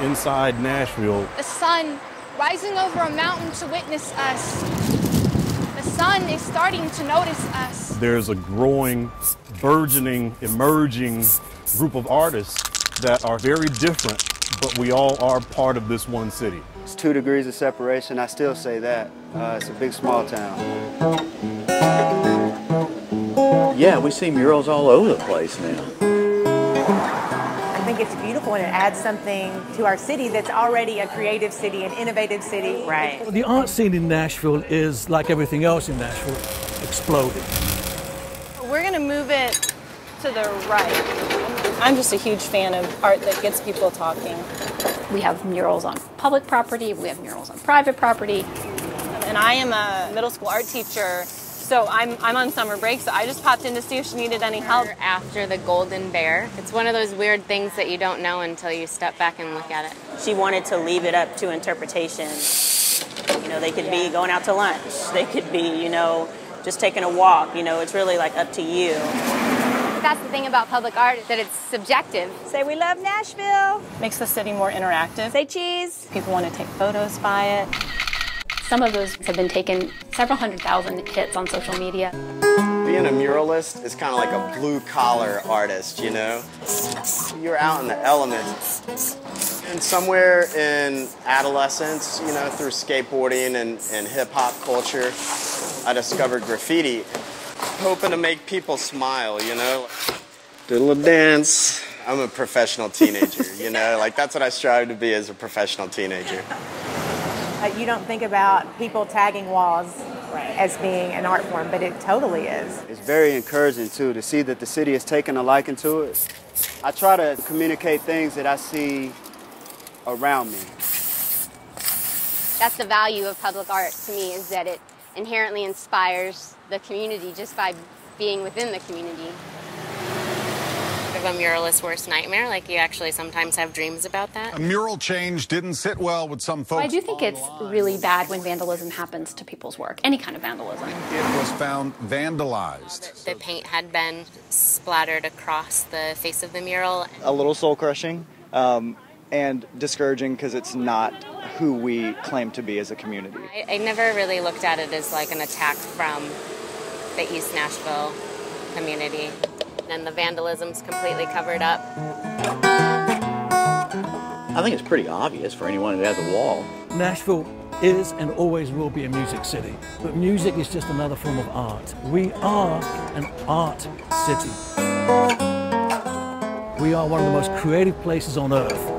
inside Nashville. The sun rising over a mountain to witness us. The sun is starting to notice us. There's a growing, burgeoning, emerging group of artists that are very different, but we all are part of this one city. It's 2 degrees of separation. I still say that. It's a big, small town. Yeah, we see murals all over the place now. I think it's beautiful and it adds something to our city that's already a creative city, an innovative city. Right. The art scene in Nashville is, like everything else in Nashville, exploding. We're going to move it to the right. I'm just a huge fan of art that gets people talking. We have murals on public property, we have murals on private property. And I am a middle school art teacher, so I'm on summer break, so I just popped in to see if she needed any help. After the Golden Bear, it's one of those weird things that you don't know until you step back and look at it. She wanted to leave it up to interpretation. You know, they could be going out to lunch. They could be, you know, just taking a walk. You know, it's really like up to you. That's the thing about public art, that it's subjective. Say we love Nashville. Makes the city more interactive. Say cheese. People want to take photos by it. Some of those have been taken several 100,000 hits on social media. Being a muralist is kind of like a blue-collar artist, you know? You're out in the elements. And somewhere in adolescence, you know, through skateboarding and hip-hop culture, I discovered graffiti, hoping to make people smile, you know? Do a little dance. I'm a professional teenager, you know? Like, that's what I strive to be as a professional teenager. You don't think about people tagging walls as being an art form, but it totally is. It's very encouraging, too, to see that the city has taken a liking to it. I try to communicate things that I see around me. That's the value of public art to me, is that it inherently inspires the community just by being within the community. Of a muralist's worst nightmare, like you actually sometimes have dreams about that. A mural change didn't sit well with some folks. I do think it's really bad when vandalism happens to people's work, any kind of vandalism. It was found vandalized. The paint had been splattered across the face of the mural. A little soul-crushing and discouraging because it's not who we claim to be as a community. I never really looked at it as like an attack from the East Nashville community. And the vandalism's completely covered up. I think it's pretty obvious for anyone that has a wall. Nashville is and always will be a music city, but music is just another form of art. We are an art city. We are one of the most creative places on earth.